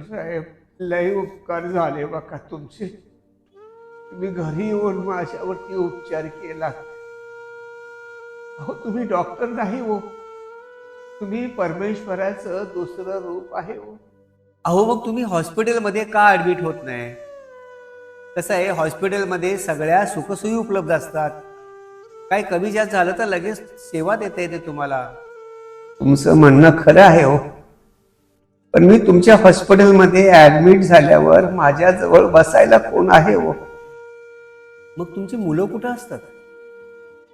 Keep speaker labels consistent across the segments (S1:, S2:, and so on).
S1: Doctor साहेब, लय उपकार झाले बघा तुमचे. तुम्ही घरी येऊन माझ्यावरती उपचार केला. अहो तुम्ही डॉक्टर नाही हो, तुम्ही परमेश्वराचं दुसरं रूप आहे हो.
S2: अहो मग तुम्ही हॉस्पिटलमध्ये का ऍडमिट होत नाही? कसं आहे, हॉस्पिटलमध्ये सगळ्या सुखसोयी उपलब्ध असतात. काही कमी जास्त झालं तर लगेच सेवा देता येते तुम्हाला.
S1: तुमचं म्हणणं खरं आहे हो, पण मी तुमच्या हॉस्पिटलमध्ये ऍडमिट झाल्यावर माझ्याजवळ बसायला कोण आहे हो?
S2: मग तुमची मुलं कुठं असतात?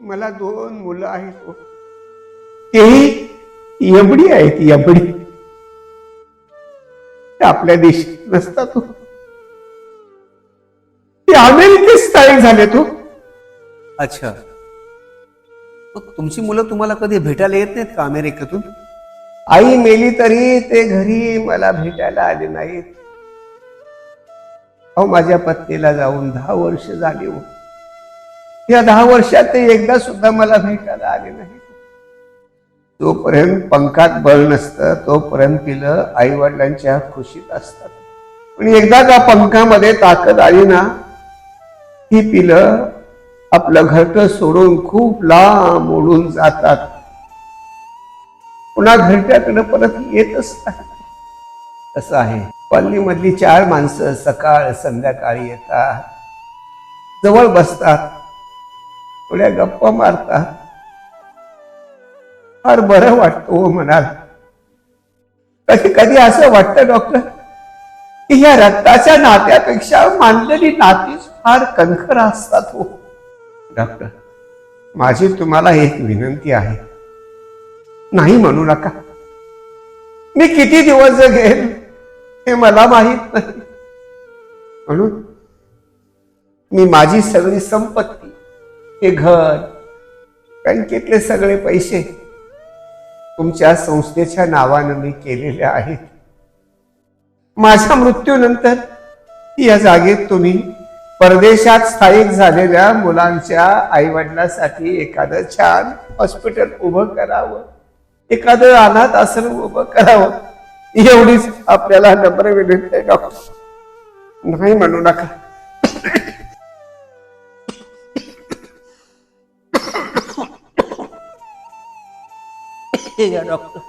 S1: मला 2 मुलं आहेत हो. तेही एबडी आहेत, एबडी. ते आपल्या देशात नसतात हो. ते अमेरिकेत स्थायिक झाले तो.
S2: अच्छा, मग तुमची मुलं तुम्हाला कधी भेटायला येत नाहीत का अमेरिकेतून?
S1: आई मेली तरी ते घरी मला भेटायला आले नाहीत. अहो माझ्या पत्नीला जाऊन 10 वर्ष झाली हो. या 10 वर्षात ते एकदा सुद्धा मला भेटायला आले नाही. जोपर्यंत पंखात बळ नसतं तोपर्यंत पिलं आई वडिलांच्या खुशीत असतात, पण एकदा का पंखामध्ये ताकद आली ना, ही पिलं आपलं घरटं सोडून खूप लांब उडून जातात. पुन्हा घरट्याकडे परत येतच नाही. कसं आहे, कॉलनीमधली 4 माणसं सकाळ संध्याकाळी येतात, जवळ बसतात, थोड्या गप्पा मारतात. फार बरं वाटतं हो मनाला. कधी कधी असं वाटतं डॉक्टर की या रक्ताच्या नात्यापेक्षा मानलेली नातीच फार कणखर असतात हो. डॉक्टर, माझी तुम्हाला एक विनंती आहे, नाही म्हणू नका. मी किती दिवस जगेल हे मला माहित नाही, म्हणून मी माझी सगळी संपत्ती, हे घर, बँकेतले सगळे पैसे तुमच्या संस्थेच्या नावानं मी केलेले आहेत. माझ्या मृत्यूनंतर या जागेत तुम्ही परदेशात स्थायिक झालेल्या मुलांच्या आईवडिलांसाठी एखादं छान हॉस्पिटल उभं करावं, एखादं अनाथ आश्रम उभं करावं, एवढीच आपल्याला नम्र विनंती आहे डॉक्टर. नाही म्हणू नका.
S2: हे घ्या डॉक्टर.